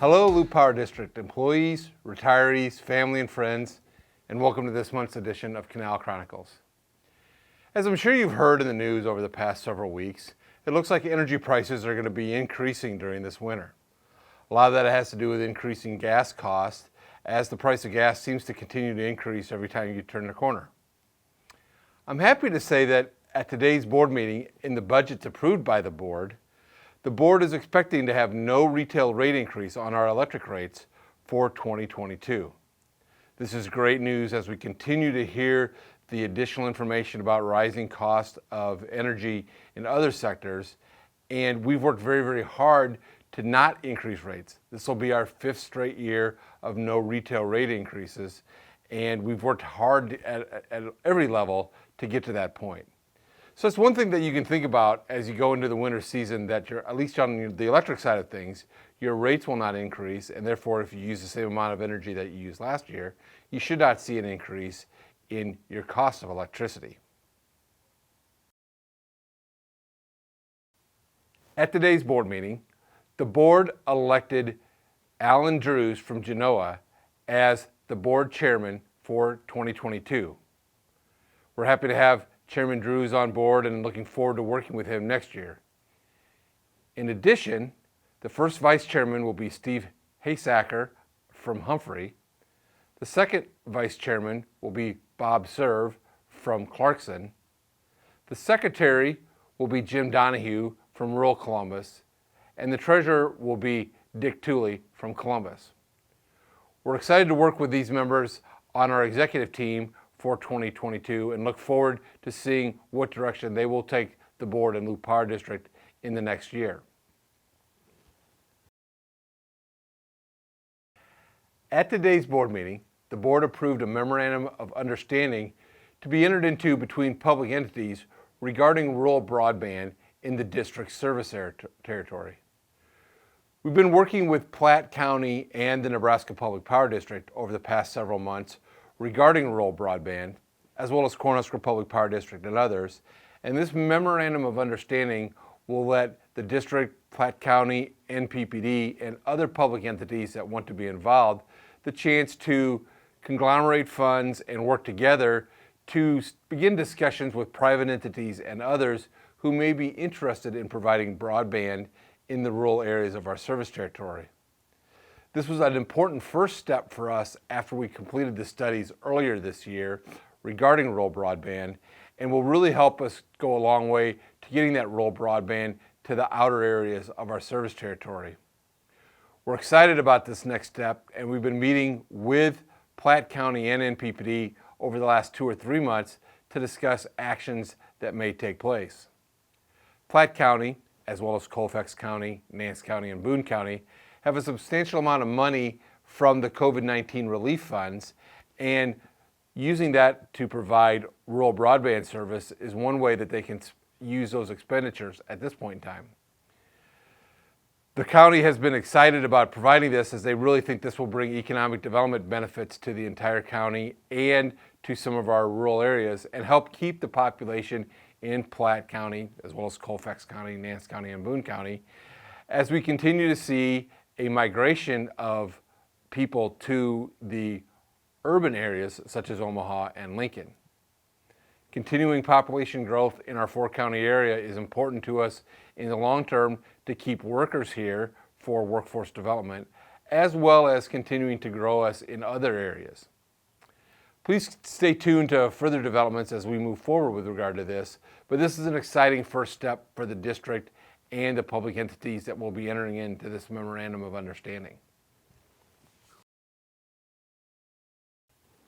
Hello, Loup Power District employees, retirees, family, and friends, and welcome to this month's edition of Canal Chronicles. As I'm sure you've heard in the news over the past several weeks, it looks like energy prices are going to be increasing during this winter. A lot of that has to do with increasing gas costs, as the price of gas seems to continue to increase every time you turn the corner. I'm happy to say that at today's board meeting, in the budgets approved by the board is expecting to have no retail rate increase on our electric rates for 2022. This is great news as we continue to hear the additional information about rising costs of energy in other sectors, and we've worked very, very hard to not increase rates. This will be our 5th straight year of no retail rate increases, and we've worked hard at every level to get to that point. So it's one thing that you can think about as you go into the winter season, that you're, at least on the electric side of things, your rates will not increase, and therefore if you use the same amount of energy that you used last year, you should not see an increase in your cost of electricity. At today's board meeting, the board elected Alan Drews from Genoa as the board chairman for 2022. We're happy to have Chairman Drews on board and looking forward to working with him next year. In addition, the first vice chairman will be Steve Haysacker from Humphrey. The second vice chairman will be Bob Serve from Clarkson. The secretary will be Jim Donahue from rural Columbus, and the treasurer will be Dick Tooley from Columbus. We're excited to work with these members on our executive team for 2022 and look forward to seeing what direction they will take the board and Loup Power District in the next year. At today's board meeting, the board approved a memorandum of understanding to be entered into between public entities regarding rural broadband in the district's service territory. We've been working with Platte County and the Nebraska Public Power District over the past several months regarding rural broadband, as well as Cornhusker Public Power District and others, and this memorandum of understanding will let the district, Platte County, NPPD, and other public entities that want to be involved the chance to conglomerate funds and work together to begin discussions with private entities and others who may be interested in providing broadband in the rural areas of our service territory. This was an important first step for us after we completed the studies earlier this year regarding rural broadband, and will really help us go a long way to getting that rural broadband to the outer areas of our service territory. We're excited about this next step, and we've been meeting with Platte County and NPPD over the last 2 or 3 months to discuss actions that may take place. Platte County, as well as Colfax County, Nance County, and Boone County, have a substantial amount of money from the COVID-19 relief funds, and using that to provide rural broadband service is one way that they can use those expenditures at this point in time. The county has been excited about providing this, as they really think this will bring economic development benefits to the entire county and to some of our rural areas, and help keep the population in Platte County, as well as Colfax County, Nance County, and Boone County, as we continue to see a migration of people to the urban areas such as Omaha and Lincoln. Continuing population growth in our 4-county area is important to us in the long term to keep workers here for workforce development, as well as continuing to grow us in other areas. Please stay tuned to further developments as we move forward with regard to this, but this is an exciting first step for the district and the public entities that will be entering into this memorandum of understanding.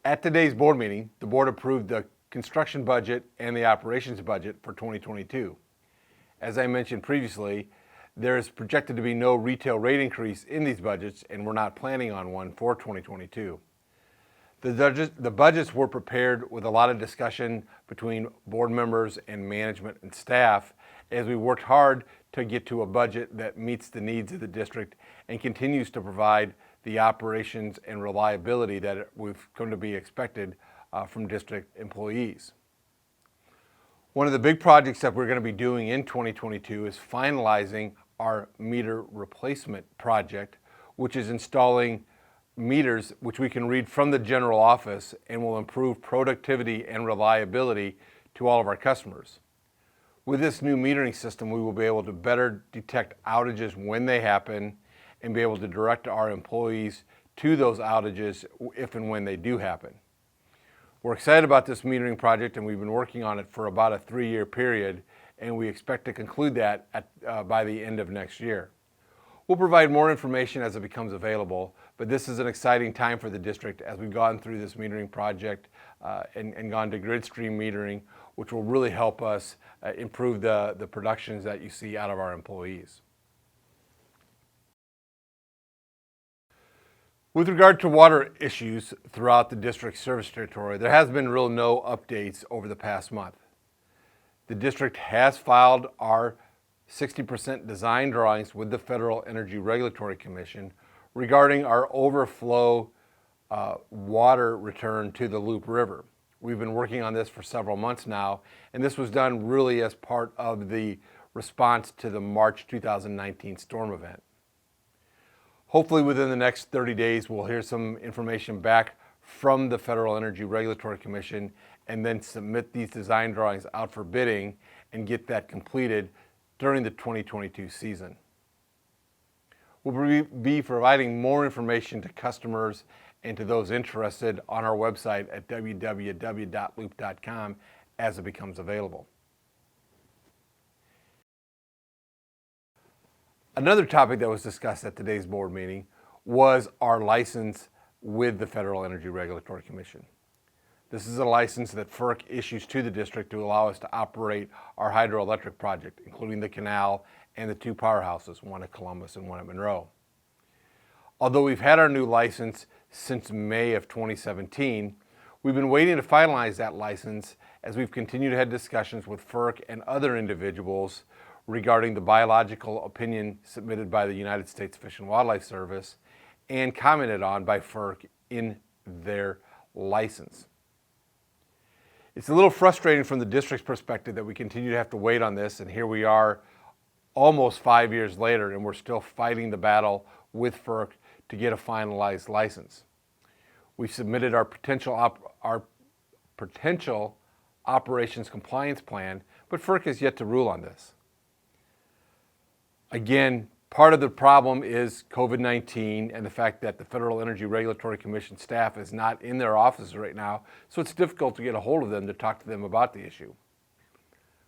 At today's board meeting, the board approved the construction budget and the operations budget for 2022. As I mentioned previously, there is projected to be no retail rate increase in these budgets, and we're not planning on one for 2022. The budgets were prepared with a lot of discussion between board members and management and staff, as we worked hard to get to a budget that meets the needs of the district and continues to provide the operations and reliability that we've come to be expected from district employees. One of the big projects that we're going to be doing in 2022 is finalizing our meter replacement project, which is installing meters which we can read from the general office and will improve productivity and reliability to all of our customers. With this new metering system, we will be able to better detect outages when they happen and be able to direct our employees to those outages if and when they do happen. We're excited about this metering project, and we've been working on it for about a 3-year period, and we expect to conclude that by the end of next year. We'll provide more information as it becomes available, but this is an exciting time for the district as we've gone through this metering project and gone to grid stream metering, which will really help us improve the productions that you see out of our employees. With regard to water issues throughout the district's service territory, there has been no updates over the past month. The district has filed our 60% design drawings with the Federal Energy Regulatory Commission regarding our overflow water return to the Loup River. We've been working on this for several months now, and this was done really as part of the response to the March 2019 storm event. Hopefully within the next 30 days, we'll hear some information back from the Federal Energy Regulatory Commission and then submit these design drawings out for bidding and get that completed during the 2022 season. We'll be providing more information to customers and to those interested on our website at www.loop.com as it becomes available. Another topic that was discussed at today's board meeting was our license with the Federal Energy Regulatory Commission. This is a license that FERC issues to the district to allow us to operate our hydroelectric project, including the Canal and the 2 powerhouses, one at Columbus and one at Monroe. Although we've had our new license since May of 2017, we've been waiting to finalize that license as we've continued to have discussions with FERC and other individuals regarding the biological opinion submitted by the United States Fish and Wildlife Service and commented on by FERC in their license. It's a little frustrating from the district's perspective that we continue to have to wait on this, and here we are almost 5 years later and we're still fighting the battle with FERC to get a finalized license. We've submitted our potential operations compliance plan, but FERC has yet to rule on this. Again, part of the problem is COVID-19 and the fact that the Federal Energy Regulatory Commission staff is not in their offices right now, so it's difficult to get a hold of them to talk to them about the issue.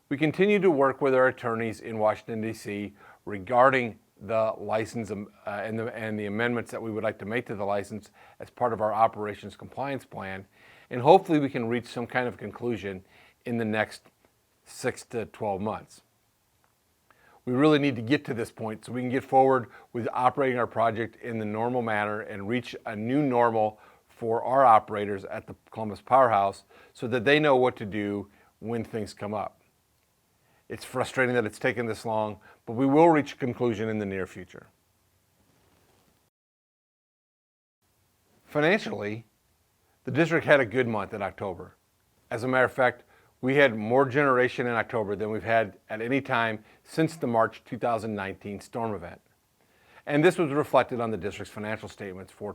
We continue to work with our attorneys in Washington, D.C. regarding the license and the amendments that we would like to make to the license as part of our operations compliance plan, and hopefully we can reach some kind of conclusion in the next 6 to 12 months. We really need to get to this point so we can get forward with operating our project in the normal manner and reach a new normal for our operators at the Columbus Powerhouse so that they know what to do when things come up. It's frustrating that it's taken this long, but we will reach a conclusion in the near future. Financially, the district had a good month in October. As a matter of fact, we had more generation in October than we've had at any time since the March 2019 storm event. And this was reflected on the district's financial statements for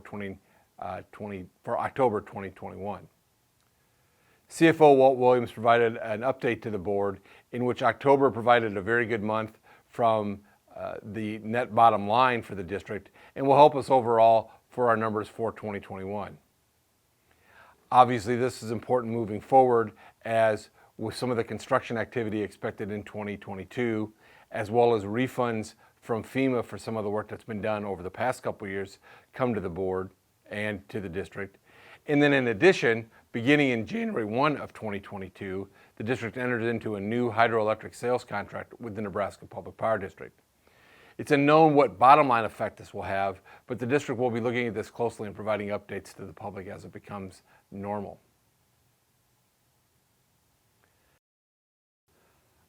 October 2021. CFO Walt Williams provided an update to the board in which October provided a very good month from the net bottom line for the district and will help us overall for our numbers for 2021. Obviously, this is important moving forward as with some of the construction activity expected in 2022, as well as refunds from FEMA for some of the work that's been done over the past couple of years come to the board and to the district. And then in addition, beginning in January 1 of 2022, the district entered into a new hydroelectric sales contract with the Nebraska Public Power District. It's unknown what bottom line effect this will have, but the district will be looking at this closely and providing updates to the public as it becomes normal.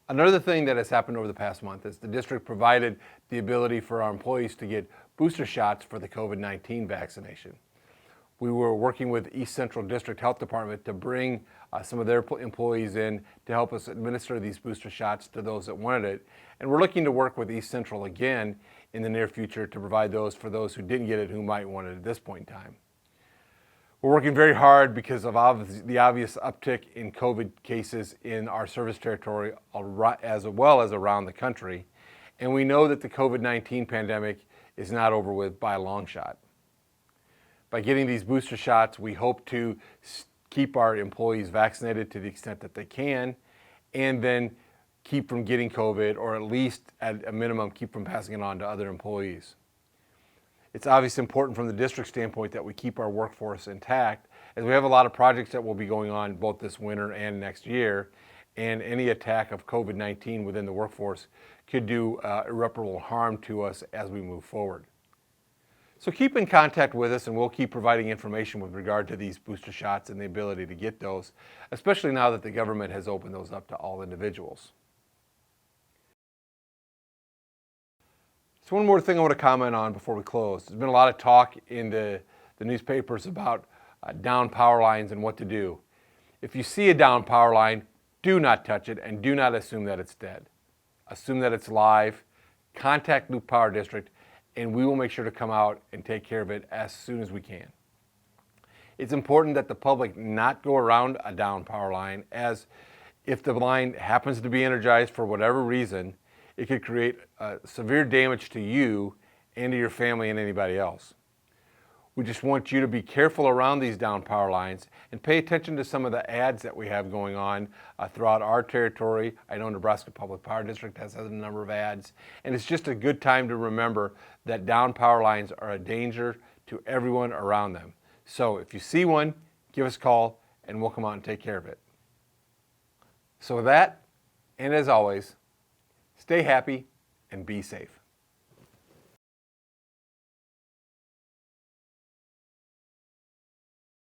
Another thing that has happened over the past month is the district provided the ability for our employees to get booster shots for the COVID-19 vaccination. We were working with East Central District Health Department to bring some of their employees in to help us administer these booster shots to those that wanted it. And we're looking to work with East Central again in the near future to provide those for those who didn't get it who might want it at this point in time. We're working very hard because of the obvious uptick in COVID cases in our service territory as well as around the country. And we know that the COVID-19 pandemic is not over with by a long shot. By getting these booster shots, we hope to keep our employees vaccinated to the extent that they can, and then keep from getting COVID, or at least at a minimum, keep from passing it on to other employees. It's obviously important from the district standpoint that we keep our workforce intact, as we have a lot of projects that will be going on both this winter and next year, and any attack of COVID-19 within the workforce could do irreparable harm to us as we move forward. So keep in contact with us, and we'll keep providing information with regard to these booster shots and the ability to get those, especially now that the government has opened those up to all individuals. So one more thing I want to comment on before we close. There's been a lot of talk in the newspapers about down power lines and what to do. If you see a down power line, do not touch it and do not assume that it's dead. Assume that it's live. Contact Loop Power District, and we will make sure to come out and take care of it as soon as we can. It's important that the public not go around a down power line, as if the line happens to be energized for whatever reason, it could create severe damage to you and to your family and anybody else. We just want you to be careful around these down power lines and pay attention to some of the ads that we have going on throughout our territory. I know Nebraska Public Power District has a number of ads, and it's just a good time to remember that down power lines are a danger to everyone around them. So if you see one, give us a call and we'll come out and take care of it. So with that, and as always, stay happy and be safe.